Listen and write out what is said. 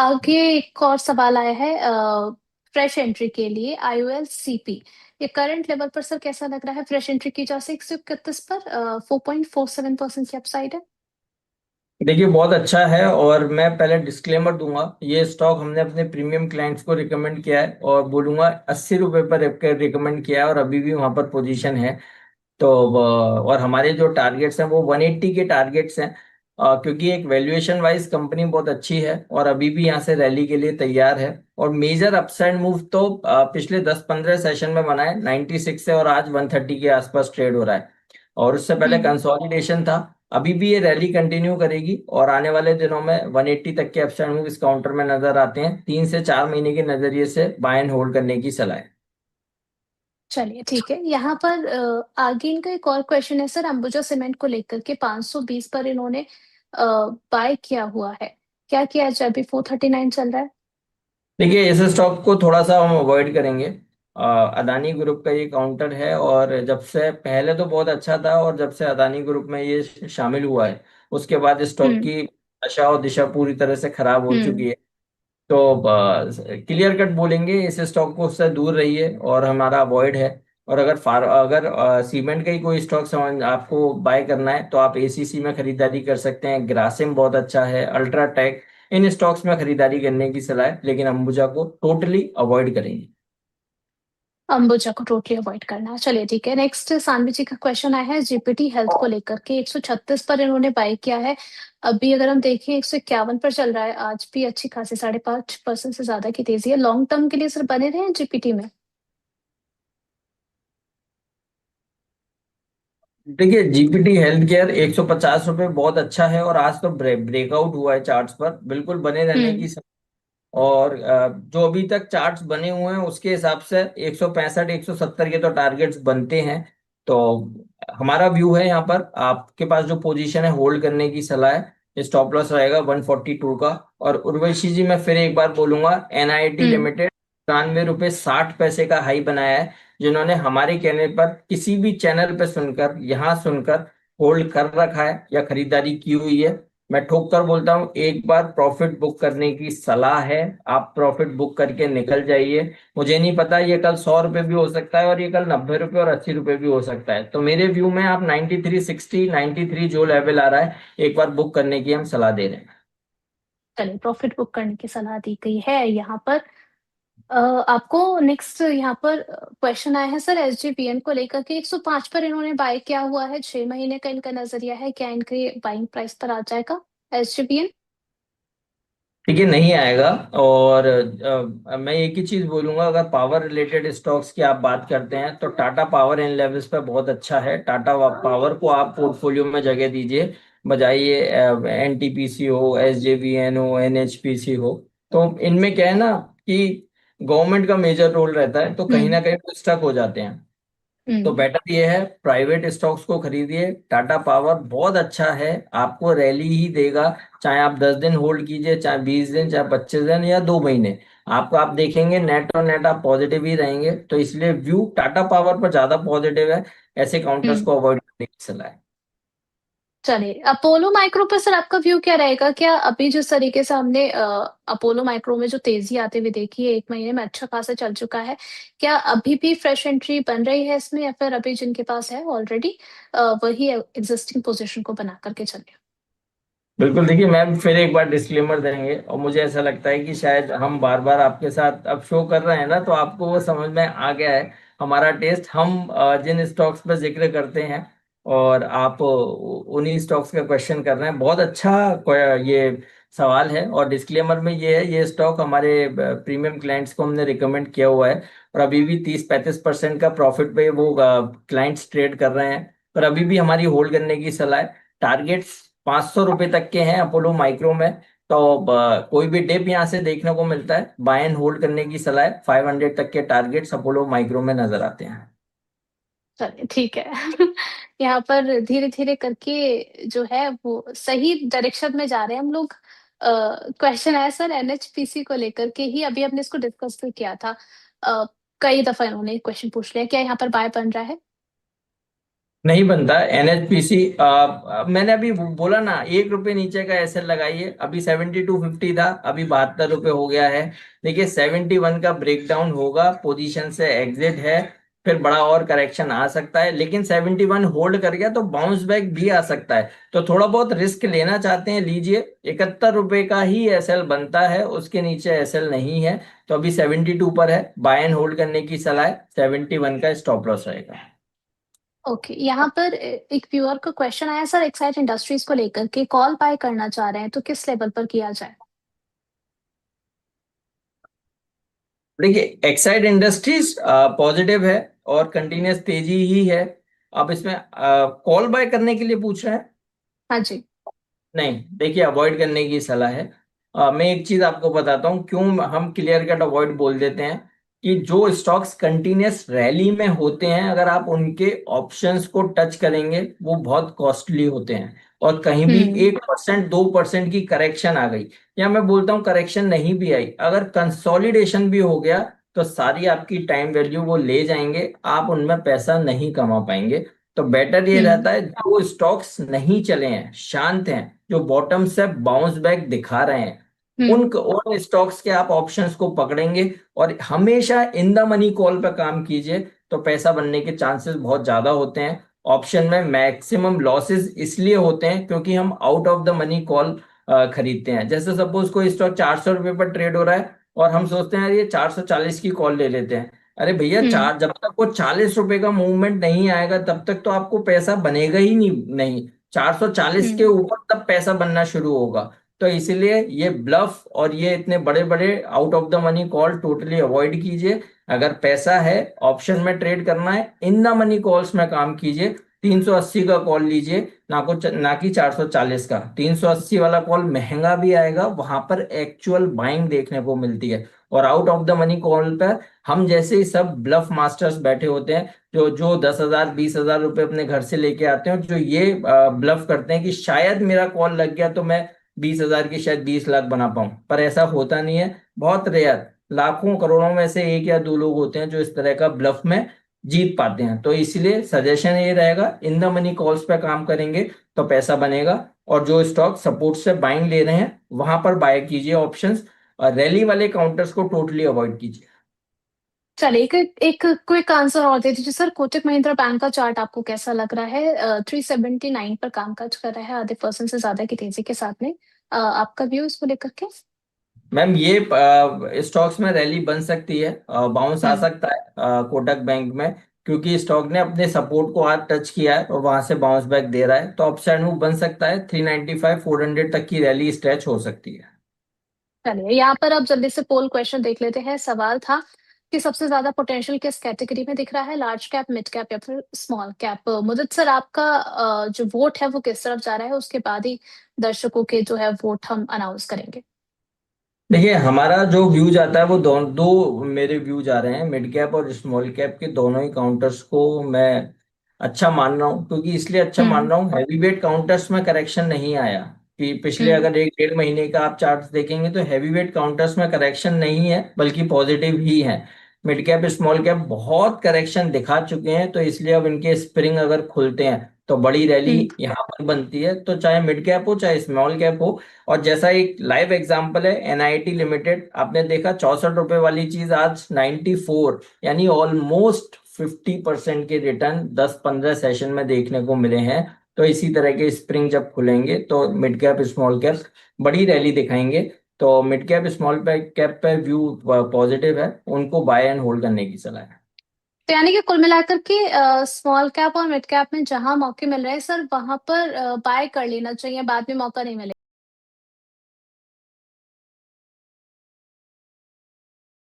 आगे एक और सवाल आया है फ्रेश एंट्री के लिए आईओएल सीपी। ये करंट लेवल पर सर कैसा लग रहा है? फ्रेश एंट्री की जा सकती 131 पर 4.47% की अपसाइड है। देखिए बहुत अच्छा है। और मैं पहले डिस्क्लेमर दूंगा, ये स्टॉक हमने अपने प्रीमियम क्लाइंट्स को रिकमेंड किया है और बोलूंगा 80 रुपए पर रिकमेंड किया है और अभी भी वहां पर पोजीशन है। तो और हमारे जो टारगेट्स हैं वो 180 के टारगेट्स हैं। क्योंकि एक वैल्यूएशन वाइज कंपनी बहुत अच्छी है और अभी भी यहाँ से रैली के लिए तैयार है। और मेजर अपसाइड मूव तो पिछले 10-15 सेशन में बना है 96 से, और आज 130 के आसपास ट्रेड हो रहा है। और उससे पहले हम्म। कंसोलिडेशन था। अभी भी ये रैली कंटिन्यू करेगी और आने वाले दिनों में 180 तक के अपसाइड मूव इस काउंटर में नजर आते हैं। 3 से 4 महीने के नजरिए से बाय एंड होल्ड करने की सलाह है। चलिए ठीक है। यहाँ पर आगे इनका एक और क्वेश्चन है सर, अंबुजा सीमेंट को लेकर के 520 पर इन्होंने बाय किया हुआ है। क्या किया जाए? अभी 439 चल रहा है। देखिए इस स्टॉक को थोड़ा सा हम अवॉइड करेंगे। अदानी ग्रुप का ये काउंटर है और जब से पहले तो बहुत अच्छा था, और जब से अदानी ग्रुप में ये शामिल हुआ है उसके बाद इस स्टॉक हम्म। की दशा और दिशा पूरी तरह से खराब हो हम्म। चुकी है। तो क्लियर कट बोलेंगे इस स्टॉक को उससे दूर रहिए और हमारा अवॉइड है। और अगर सीमेंट का ही कोई स्टॉक समझ आपको बाय करना है तो आप एसीसी में खरीदारी कर सकते हैं। ग्रासिम बहुत अच्छा है, अल्ट्राटेक, इन स्टॉक्स में खरीदारी करने की सलाह है, लेकिन अंबुजा को टोटली अवॉइड करेंगे। अंबुजा को टोटली अवॉइड करना है। चलिए ठीक है। नेक्स्ट सानवी जी का क्वेश्चन आया है जीपीटी हेल्थ को लेकर के 136 पर इन्होंने बाय किया है। अभी अगर हम देखें 151 पर चल रहा है। आज भी अच्छी खासी 5.5% से ज्यादा की तेजी है। लॉन्ग टर्म के लिए सर बने रहे जीपीटी में? देखिए जीपीटी हेल्थ केयर 150 रुपये बहुत अच्छा है और आज तो ब्रेकआउट हुआ है चार्ट्स पर, बिल्कुल बने रहने हम्म। की। और जो अभी तक चार्ट्स बने हुए हैं उसके हिसाब से 165 170 के तो टारगेट्स बनते हैं। तो हमारा व्यू है यहाँ पर आपके पास जो पोजीशन है होल्ड करने की सलाह है। स्टॉप लॉस रहेगा 142 का। और उर्वशी जी मैं फिर एक बार बोलूंगा, एनआईटी हम्म। लिमिटेड 93 रुपये 60 पैसे का हाई बनाया है। जिन्होंने हमारे कहने पर किसी भी चैनल पे सुनकर, यहाँ सुनकर होल्ड कर रखा है या खरीदारी की हुई है, मैं ठोक कर बोलता हूँ एक बार प्रॉफिट बुक करने की सलाह है। आप प्रॉफिट बुक करके निकल जाइए। मुझे नहीं पता ये कल 100 रुपये भी हो सकता है और ये कल 90 रुपये और 80 रुपये भी हो सकता है। तो मेरे व्यू में आप 9360 93 जो लेवल आ रहा है एक बार बुक करने की हम सलाह दे रहे हैं। चलिए प्रॉफिट बुक करने की सलाह दी गई है यहाँ पर। आपको नेक्स्ट यहाँ पर क्वेश्चन आया है सर एसजीपीएन को लेकर के 105 पर इन्होंने बाय किया हुआ है। 6 महीने का इनका नजरिया है, क्या इनके बाइंग प्राइस पर आ जाएगा एसजीपीएन? ठीक है, नहीं आएगा। और मैं एक ही चीज बोलूंगा, अगर पावर रिलेटेड स्टॉक्स की आप बात करते हैं तो टाटा पावर इन लेवल्स पे बहुत अच्छा है। टाटा पावर को आप पोर्टफोलियो में जगह दीजिए, बजाय ये एनटीपीसी हो, एसजेवीएन हो, एनएचपीसी हो। तो इनमें क्या है ना कि गवर्नमेंट का मेजर रोल रहता है, तो कहीं हम्म। ना कहीं वो स्टक हो जाते हैं। तो हम्म। बेटर ये है प्राइवेट स्टॉक्स को खरीदिए। टाटा पावर बहुत अच्छा है, आपको रैली ही देगा। चाहे आप 10 दिन होल्ड कीजिए, चाहे 20 दिन, चाहे 25 दिन या 2 महीने, आपको आप देखेंगे नेट और नेट आप पॉजिटिव ही रहेंगे। तो इसलिए व्यू टाटा पावर पर ज्यादा पॉजिटिव है। ऐसे काउंटर्स हम्म। को अवॉइड करने की सलाह है। चलिए अपोलो माइक्रो पर सर आपका व्यू क्या रहेगा? क्या अभी जिस तरीके से हमने अपोलो माइक्रो में जो तेजी आते हुए देखी है, 1 महीने में अच्छा खासा चल चुका है, क्या अभी भी फ्रेश एंट्री बन रही है इसमें, या फिर अभी जिनके पास है ऑलरेडी वही एग्जिस्टिंग पोजीशन को बना करके चले? बिल्कुल। देखिए मैम फिर एक बार डिस्क्लेमर देंगे, और मुझे ऐसा लगता है कि शायद हम बार बार आपके साथ अब शो कर रहे हैं ना, तो आपको वो समझ में आ गया है हमारा टेस्ट। हम जिन स्टॉक्स पर जिक्र करते हैं और आप उन्हीं स्टॉक्स का क्वेश्चन कर रहे हैं। बहुत अच्छा ये सवाल है। और डिस्क्लेमर में ये है, ये स्टॉक हमारे प्रीमियम क्लाइंट्स को हमने रिकमेंड किया हुआ है और अभी भी 30-35% का प्रॉफिट पे वो क्लाइंट्स ट्रेड कर रहे हैं। पर अभी भी हमारी होल्ड करने की सलाह है। टारगेट्स 500 रुपये तक के हैं अपोलो माइक्रो में। तो कोई भी डिप यहाँ से देखने को मिलता है, बाय एंड होल्ड करने की सलाह है। 500 तक के टारगेट्स अपोलो माइक्रो में नजर आते हैं। चलिए ठीक है। यहाँ पर धीरे धीरे करके जो है वो सही डायरेक्शन में जा रहे हैं हम लोग। क्वेश्चन है सर एनएचपीसी को लेकर के ही, अभी हमने इसको डिस्कस भी किया था। कई दफा इन्होंने क्वेश्चन पूछ लिया, क्या यहाँ पर बाय बन रहा है? नहीं बनता एनएचपीसी। मैंने अभी बोला ना, 1 रुपए नीचे का एसएल लगाइए। अभी 7250 था, अभी 72 रुपए हो गया है। देखिए 71 का ब्रेकडाउन होगा, पोजीशन से एग्जिट है, फिर बड़ा और करेक्शन आ सकता है, लेकिन 71 होल्ड कर गया तो बाउंस बैक भी आ सकता है। तो थोड़ा बहुत रिस्क लेना चाहते हैं लीजिए। 71 रुपए का ही एसएल बनता है, उसके नीचे एसएल नहीं है। तो अभी 72 पर है, बाय एंड होल्ड करने की सलाह है। 71 का स्टॉप लॉस रहेगा। ओके, यहाँ पर एक व्यूअर का क्वेश्चन आया सर, एक्साइड इंडस्ट्रीज को लेकर के कॉल बाय करना चाह रहे हैं तो किस लेवल पर किया जाए? देखिए एक्साइड इंडस्ट्रीज पॉजिटिव है और कंटिन्यूस तेजी ही है। आप इसमें कॉल बाय करने के लिए पूछ रहे हैं? हाँ जी। नहीं, देखिए अवॉइड करने की सलाह है। मैं एक चीज आपको बताता हूँ क्यों हम क्लियर कट अवॉइड बोल देते हैं। कि जो स्टॉक्स कंटिन्यूस रैली में होते हैं, अगर आप उनके ऑप्शंस को टच करेंगे, वो बहुत कॉस्टली होते हैं। और कहीं भी हम्म। 1% 2% की करेक्शन आ गई, या मैं बोलता हूँ करेक्शन नहीं भी आई, अगर कंसोलिडेशन भी हो गया, तो सारी आपकी टाइम वैल्यू वो ले जाएंगे, आप उनमें पैसा नहीं कमा पाएंगे। तो बेटर ये हम्म। रहता है, जो स्टॉक्स नहीं चले हैं, शांत हैं, जो बॉटम से बाउंस बैक दिखा रहे हैं, हम्म। उन स्टॉक्स के आप ऑप्शंस को पकड़ेंगे। और हमेशा इन द मनी कॉल पे काम कीजिए, तो पैसा बनने के चांसेस बहुत ज्यादा होते हैं। ऑप्शन में मैक्सिमम लॉसेस इसलिए होते हैं क्योंकि हम out of the money call खरीदते हैं। जैसे सपोज कोई स्टॉक 400 रुपये पर ट्रेड हो रहा है, और हम सोचते हैं यार ये 440 की कॉल ले लेते हैं। अरे भैया, हम्म। चार जब तक वो 40 रुपए का मूवमेंट नहीं आएगा, तब तक तो आपको पैसा बनेगा ही नहीं। 440 के हम्म। ऊपर तब पैसा बनना शुरू होगा। तो इसीलिए ये ब्लफ और ये इतने बड़े बड़े out of the money call totally avoid कीजिए। अगर पैसा है, ऑप्शन में ट्रेड करना है, इन द मनी कॉल्स में काम कीजिए। 380 का कॉल लीजिए, ना कि 440 का। 380 वाला कॉल महंगा भी आएगा, वहां पर एक्चुअल बाइंग देखने को मिलती है। और out of the money call पर हम जैसे ही सब ब्लफ मास्टर्स बैठे होते हैं, जो जो 10,000 20,000 रुपए अपने घर से लेके आते हैं, जो ये ब्लफ करते हैं कि शायद मेरा कॉल लग गया तो मैं 20,000 की शायद 20 लाख बना पाऊं। पर ऐसा होता नहीं है, बहुत रेयर, लाखों करोड़ों में से एक या दो लोग होते हैं जो इस तरह का ब्लफ में जीत पाते हैं। तो इसलिए सजेशन ये रहेगा, इन द मनी कॉल्स पे काम करेंगे तो पैसा बनेगा। और जो स्टॉक सपोर्ट से बाइंग ले रहे हैं, वहां पर बाय कीजिए ऑप्शंस, और रैली वाले काउंटर्स को टोटली अवॉइड कीजिए। चलिए, एक क्विक आंसर और दे दीजिए सर, कोटक महिंद्रा बैंक का चार्ट आपको कैसा लग रहा है? 379 पर कामकाज कर रहा है आधे परसेंट से ज्यादा की तेजी के साथ में। आपका व्यू इसको लेकर के? मैम, ये स्टॉक्स में रैली बन सकती है, बाउंस आ हम्म। सकता है कोटक बैंक में। क्योंकि स्टॉक ने अपने सपोर्ट को आज टच किया है और वहां से बाउंस बैक दे रहा है, तो अपसाइड मूव बन सकता है। 395 400 तक की रैली स्ट्रेच हो सकती है। चलिए, यहाँ पर अब जल्दी से पोल क्वेश्चन देख लेते हैं। सवाल था कि सबसे ज्यादा पोटेंशियल किस कैटेगरी में दिख रहा है, लार्ज कैप, मिड कैप या फिर स्मॉल कैप? मुदत सर, आपका जो वोट है वो किस तरफ जा रहा है, उसके बाद ही दर्शकों के जो है वोट हम अनाउंस करेंगे। देखिए हमारा जो व्यू जाता है वो दो मेरे व्यू जा रहे हैं, मिड कैप और स्मॉल कैप के दोनों ही काउंटर्स को मैं अच्छा मान रहा हूँ। क्योंकि इसलिए अच्छा मान हम्म। रहा हूँ, हैवी वेट काउंटर्स में करेक्शन नहीं आया। कि पिछले हम्म। अगर 1 1.5 महीने का आप चार्ट देखेंगे, तो हैवी वेट काउंटर्स में करेक्शन नहीं है, बल्कि पॉजिटिव ही है। मिड कैप स्मॉल कैप बहुत करेक्शन दिखा चुके हैं, तो इसलिए अब इनके स्प्रिंग अगर खुलते हैं तो बड़ी रैली हम्म। यहाँ पर बनती है। तो चाहे मिड कैप हो चाहे स्मॉल कैप हो। और जैसा एक लाइव एग्जांपल है एनआईटी लिमिटेड, आपने देखा 64 रुपए वाली चीज आज 94, यानी ऑलमोस्ट 50% के रिटर्न 10 15 सेशन में देखने को मिले हैं। तो इसी तरह के स्प्रिंग जब खुलेंगे, तो मिड कैप स्मॉल कैप बड़ी रैली दिखाएंगे। तो मिड कैप स्मॉल कैप पे व्यू पॉजिटिव है, उनको बाय एंड होल्ड करने की सलाह है। तो यानी कि कुल मिलाकर के स्मॉल कैप और मिड कैप में जहां मौके मिल रहे हैं सर, वहां पर बाय कर लेना चाहिए, बाद में मौका नहीं मिलेगा।